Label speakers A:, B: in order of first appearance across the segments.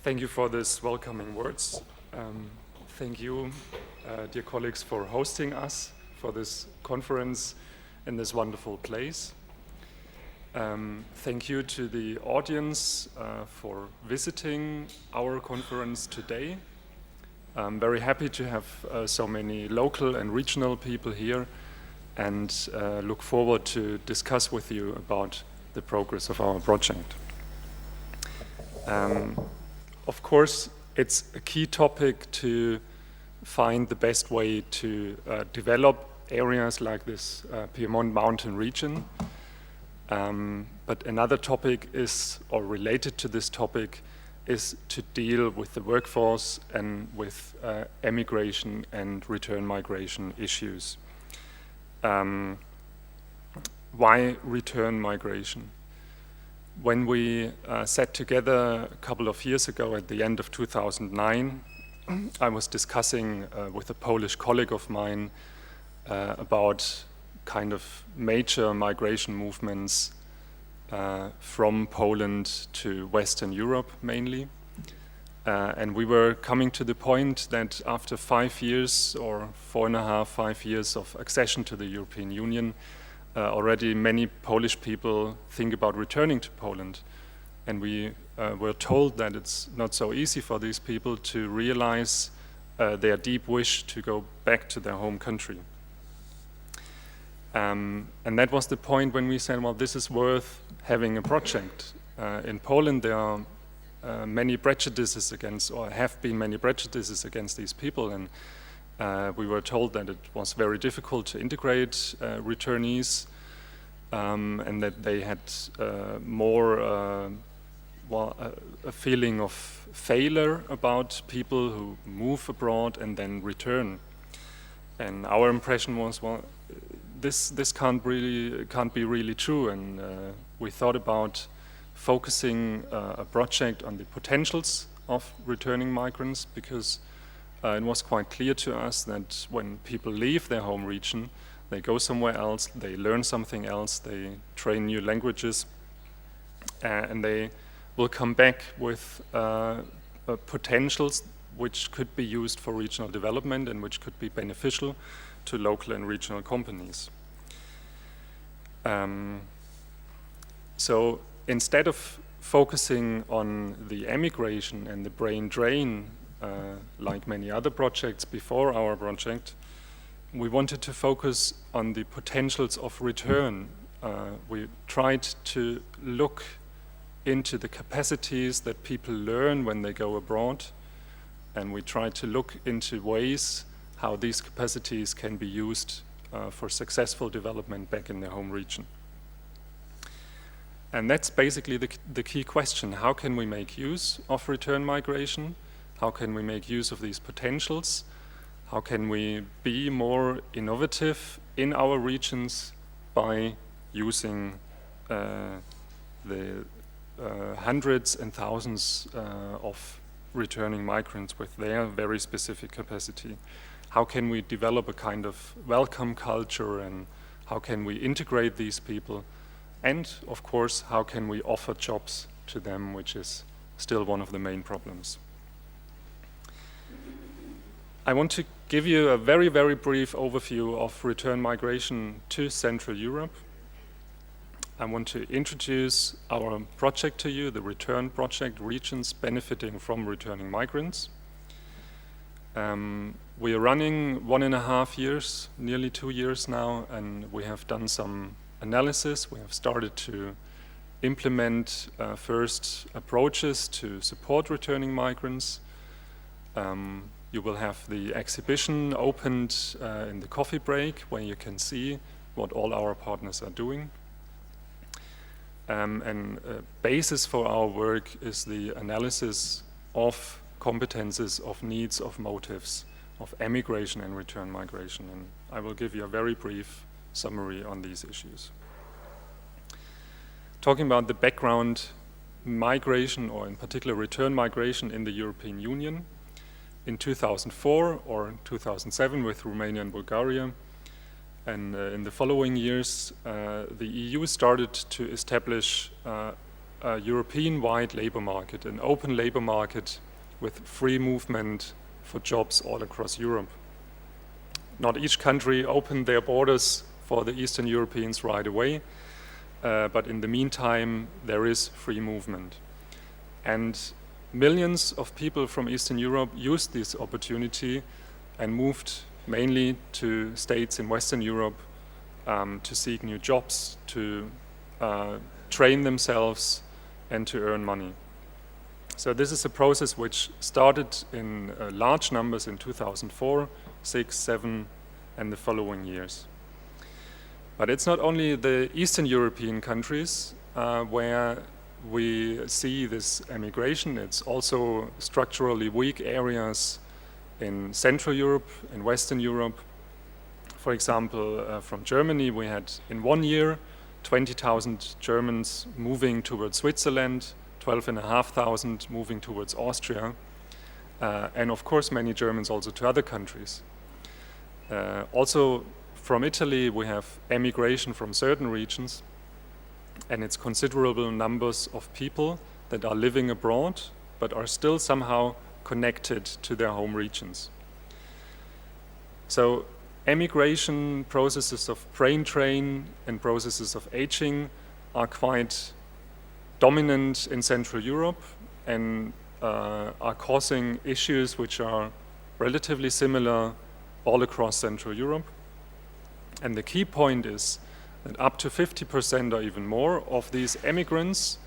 A: Thank you for this welcoming words. Thank you, dear colleagues, for hosting us for this conference in this wonderful place. Thank you to the audience for visiting our conference today. I'm very happy to have so many local and regional people here and look forward to discuss with you about the progress of our project. Of course, it's a key topic to find the best way to develop areas like this Piemonte mountain region. But another topic is, or related to this topic, is to deal with the workforce and with emigration and return migration issues. Why return migration? When we sat together a couple of years ago at the end of 2009, I was discussing with a Polish colleague of mine about kind of major migration movements from Poland to Western Europe mainly. And we were coming to the point that after 5 years or 4.5, 5 years of accession to the European Union, already many Polish people think about returning to Poland. And we were told that it's not so easy for these people to realize their deep wish to go back to their home country. And that was the point when we said, well, this is worth having a project. In Poland, there are many prejudices against, or have been many prejudices against these people. And we were told that it was very difficult to integrate returnees and that they had more a feeling of failure about people who move abroad and then return. And our impression was, well, this can't be really true. And we thought about focusing a project on the potentials of returning migrants, because it was quite clear to us that when people leave their home region, they go somewhere else, they learn something else, they train new languages, and they will come back with potentials which could be used for regional development and which could be beneficial to local and regional companies. So instead of focusing on the emigration and the brain drain, like many other projects before our project, we wanted to focus on the potentials of return. We tried to look into the capacities that people learn when they go abroad, and we tried to look into ways how these capacities can be used for successful development back in their home region. And that's basically the key question. How can we make use of return migration? How can we make use of these potentials? How can we be more innovative in our regions by using the hundreds and thousands of returning migrants with their very specific capacity? How can we develop a kind of welcome culture, and how can we integrate these people? And of course, how can we offer jobs to them, which is still one of the main problems. I want to give you a very, very brief overview of return migration to Central Europe. I want to introduce our project to you, the Return Project, Regions Benefiting from Returning Migrants. We are running 1.5 years, nearly 2 years now, and we have done some analysis. We have started to implement first approaches to support returning migrants. You will have the exhibition opened in the coffee break, where you can see what all our partners are doing. And a basis for our work is the analysis of competences, of needs, of motives, of emigration and return migration. And I will give you a very brief summary on these issues. Talking about the background migration, or in particular return migration in the European Union, in 2004 or 2007 with Romania and Bulgaria, and in the following years the EU started to establish a European-wide labor market, an open labor market with free movement for jobs all across Europe. Not each country opened their borders for the Eastern Europeans right away, but in the meantime, there is free movement. And millions of people from Eastern Europe used this opportunity and moved mainly to states in Western Europe to seek new jobs, to train themselves, and to earn money. So this is a process which started in large numbers in 2004, 6, 7, and the following years. But it's not only the Eastern European countries where we see this emigration, it's also structurally weak areas in Central Europe, in Western Europe. For example, from Germany, we had in 1 year 20,000 Germans moving towards Switzerland, 12,500 moving towards Austria, and of course many Germans also to other countries. Also from Italy, we have emigration from certain regions, and it's considerable numbers of people that are living abroad but are still somehow connected to their home regions. So emigration, processes of brain drain and processes of aging are quite dominant in Central Europe and are causing issues which are relatively similar all across Central Europe. And the key point is that up to 50% or even more of these emigrants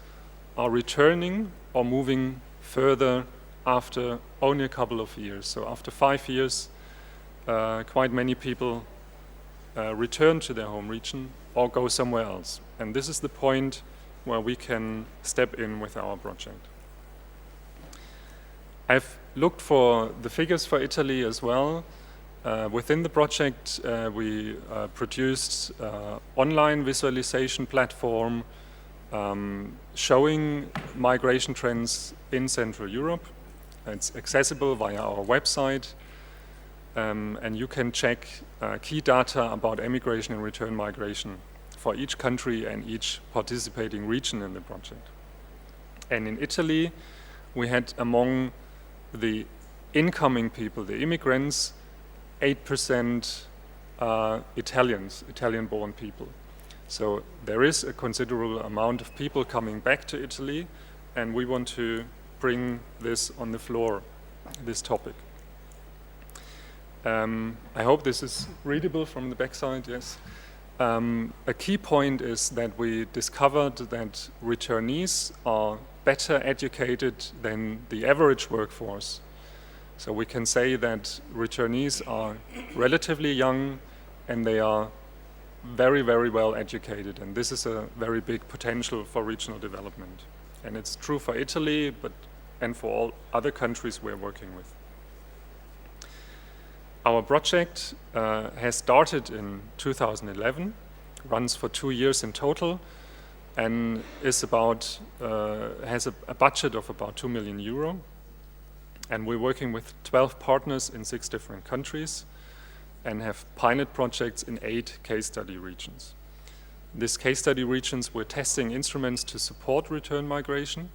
A: are returning or moving further after only a couple of years. So after 5 years, quite many people return to their home region or go somewhere else. And this is the point where we can step in with our project. I've looked for the figures for Italy as well. Within the project, we produced online visualization platform showing migration trends in Central Europe. It's accessible via our website, and you can check key data about emigration and return migration for each country and each participating region in the project. And in Italy, we had among the incoming people, the immigrants, 8% Italians, Italian-born people. So there is a considerable amount of people coming back to Italy, and we want to bring this on the floor, this topic. I hope this is readable from the backside, yes. A key point is that we discovered that returnees are better educated than the average workforce. So we can say that returnees are relatively young and they are very, very well educated, and this is a very big potential for regional development. And it's true for Italy, and for all other countries we're working with. Our project has started in 2011, runs for 2 years in total, and is about has a budget of about 2 million euro. And we're working with 12 partners in 6 different countries and have pilot projects in 8 case study regions. In these case study regions, we're testing instruments to support return migration,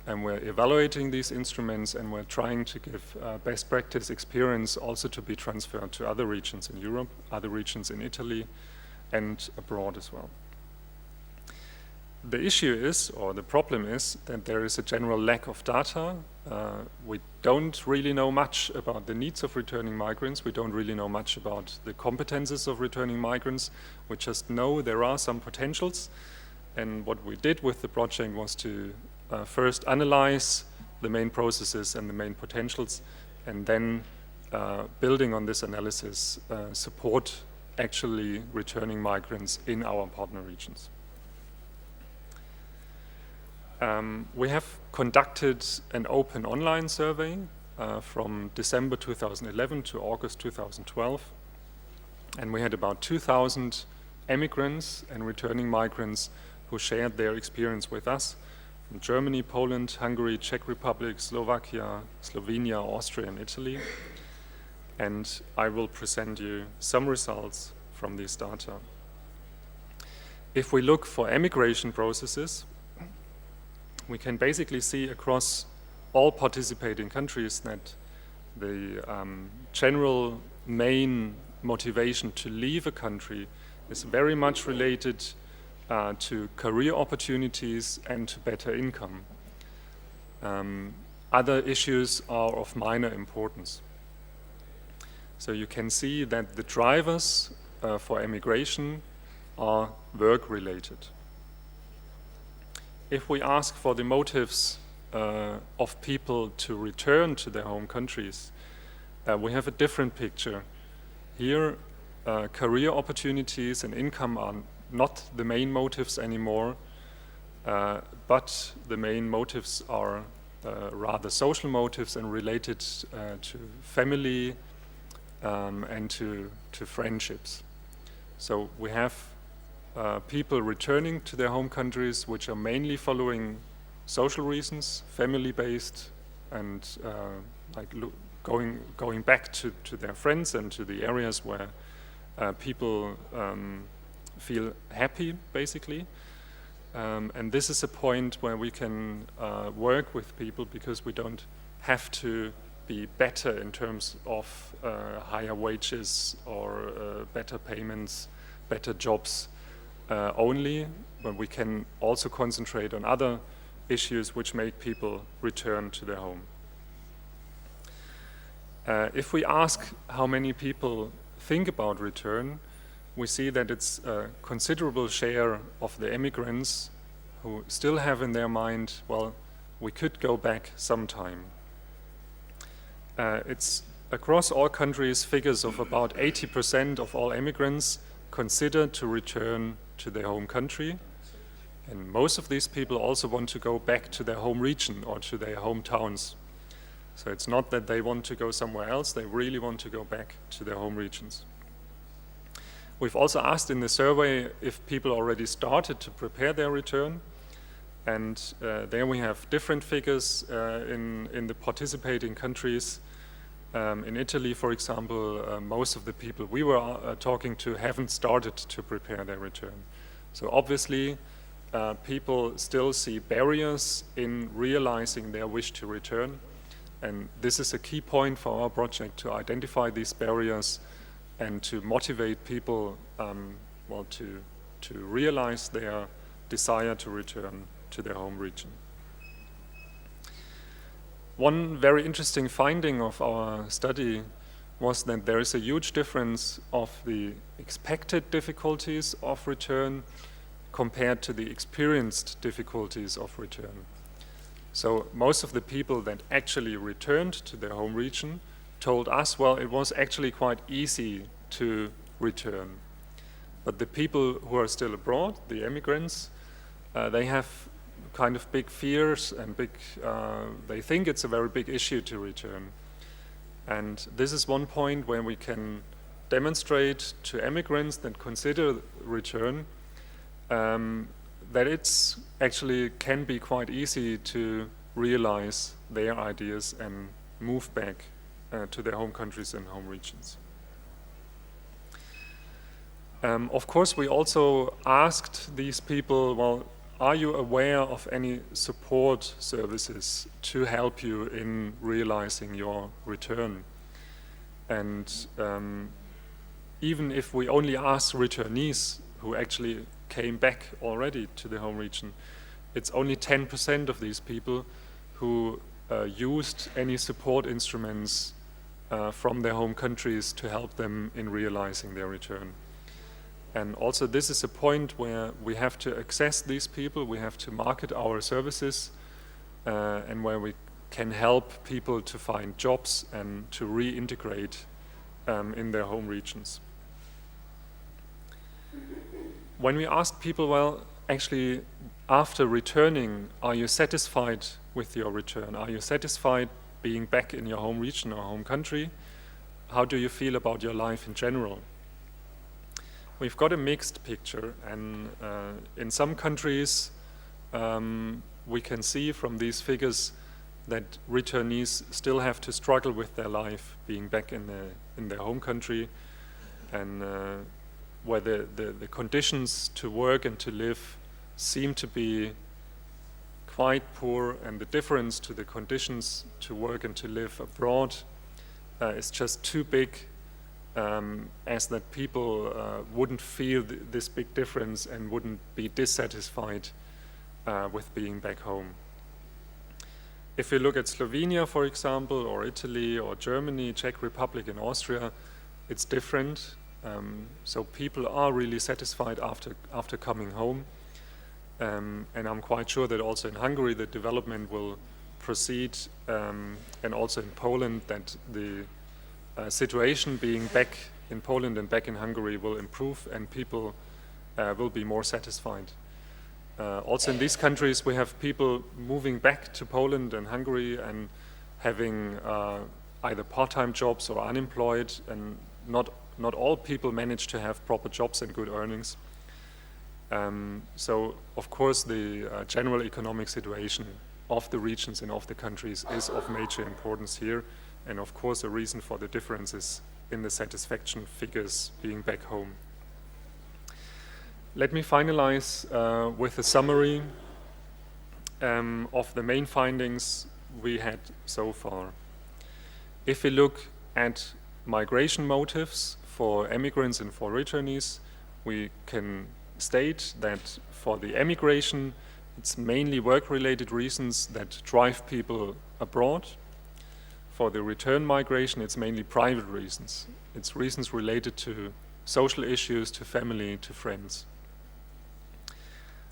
A: and we're evaluating these instruments, and we're trying to give best practice experience also to be transferred to other regions in Europe, other regions in Italy, and abroad as well. The issue is, or the problem is, that there is a general lack of data. We don't really know much about the needs of returning migrants. We don't really know much about the competences of returning migrants. We just know there are some potentials. And what we did with the project was to first analyze the main processes and the main potentials, and then building on this analysis, support actually returning migrants in our partner regions. We have conducted an open online survey from December 2011 to August 2012, and we had about 2,000 emigrants and returning migrants who shared their experience with us from Germany, Poland, Hungary, Czech Republic, Slovakia, Slovenia, Austria, and Italy. And I will present you some results from these data. If we look for emigration processes, we can basically see across all participating countries that the general main motivation to leave a country is very much related to career opportunities and to better income. Other issues are of minor importance. So you can see that the drivers for emigration are work-related. If we ask for the motives of people to return to their home countries, we have a different picture. Here, career opportunities and income are not the main motives anymore, but the main motives are rather social motives and related to family and to friendships. So we have people returning to their home countries which are mainly following social reasons, family-based, and going back to their friends and to the areas where people feel happy, basically. And this is a point where we can work with people because we don't have to be better in terms of higher wages or better payments, better jobs only, but we can also concentrate on other issues which make people return to their home. If we ask how many people think about return, we see that it's a considerable share of the immigrants who still have in their mind, well, we could go back sometime. It's across all countries figures of about 80% of all immigrants consider to return to their home country. And most of these people also want to go back to their home region or to their hometowns. So it's not that they want to go somewhere else, they really want to go back to their home regions. We've also asked in the survey if people already started to prepare their return. And there we have different figures in the participating countries. In Italy, for example, most of the people we were talking to haven't started to prepare their return. So obviously, people still see barriers in realizing their wish to return. And this is a key point for our project, to identify these barriers and to motivate people to realize their desire to return to their home region. One very interesting finding of our study was that there is a huge difference of the expected difficulties of return compared to the experienced difficulties of return. So most of the people that actually returned to their home region told us, well, it was actually quite easy to return. But the people who are still abroad, the immigrants, they have kind of big fears and they think it's a very big issue to return. And this is one point where we can demonstrate to immigrants that consider return that it's actually can be quite easy to realize their ideas and move back to their home countries and home regions. Of course, we also asked these people, well, are you aware of any support services to help you in realizing your return? And even if we only ask returnees who actually came back already to the home region, it's only 10% of these people who used any support instruments from their home countries to help them in realizing their return. And also this is a point where we have to access these people, we have to market our services, and where we can help people to find jobs and to reintegrate in their home regions. When we ask people, well, actually, after returning, are you satisfied with your return? Are you satisfied being back in your home region or home country? How do you feel about your life in general? We've got a mixed picture, and in some countries we can see from these figures that returnees still have to struggle with their life being back in their home country, and where the conditions to work and to live seem to be quite poor, and the difference to the conditions to work and to live abroad is just too big, as that people wouldn't feel this big difference and wouldn't be dissatisfied with being back home. If you look at Slovenia, for example, or Italy, or Germany, Czech Republic, and Austria, it's different. So people are really satisfied after coming home. And I'm quite sure that also in Hungary the development will proceed, and also in Poland, that the situation being back in Poland and back in Hungary will improve, and people will be more satisfied. Also in these countries we have people moving back to Poland and Hungary and having either part-time jobs or unemployed, and not all people manage to have proper jobs and good earnings. So of course the general economic situation of the regions and of the countries is of major importance here, and of course a reason for the differences in the satisfaction figures being back home. Let me finalize with a summary of the main findings we had so far. If we look at migration motives for emigrants and for returnees, we can state that for the emigration, it's mainly work-related reasons that drive people abroad. For the return migration, it's mainly private reasons. It's reasons related to social issues, to family, to friends.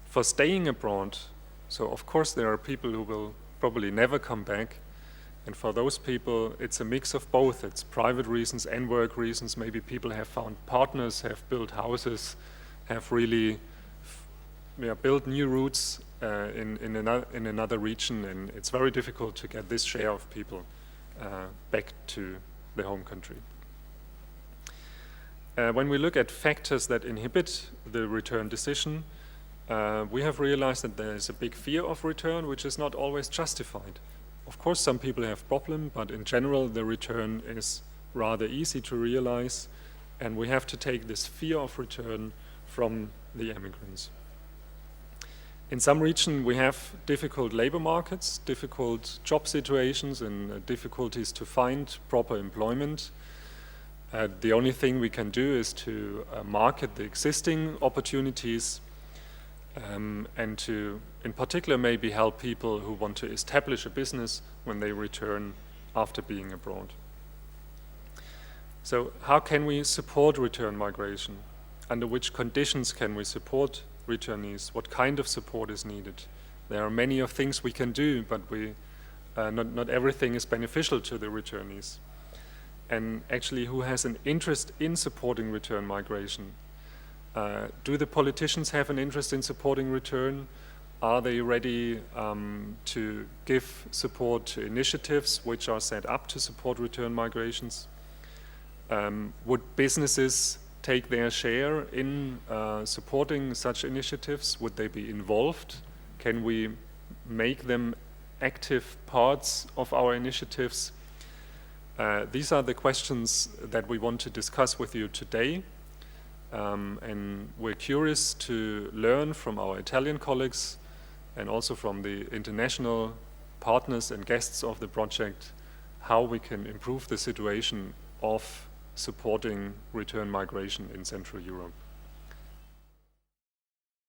A: For staying abroad, so of course there are people who will probably never come back, and for those people it's a mix of both. It's private reasons and work reasons. Maybe people have found partners, have built houses, have really built new roots in another region, and it's very difficult to get this share of people back to the home country. When we look at factors that inhibit the return decision, we have realized that there is a big fear of return, which is not always justified. Of course, some people have problems, but in general, the return is rather easy to realize, and we have to take this fear of return from the emigrants. In some regions, we have difficult labor markets, difficult job situations, and difficulties to find proper employment. The only thing we can do is to market the existing opportunities, and to, in particular, maybe help people who want to establish a business when they return after being abroad. So how can we support return migration? Under which conditions can we support returnees? What kind of support is needed? There are many of things we can do, but not everything is beneficial to the returnees. And actually, who has an interest in supporting return migration? Do the politicians have an interest in supporting return? Are they ready to give support to initiatives which are set up to support return migrations? Would businesses take their share in supporting such initiatives? Would they be involved? Can we make them active parts of our initiatives? These are the questions that we want to discuss with you today. And we're curious to learn from our Italian colleagues and also from the international partners and guests of the project how we can improve the situation of supporting return migration in Central Europe.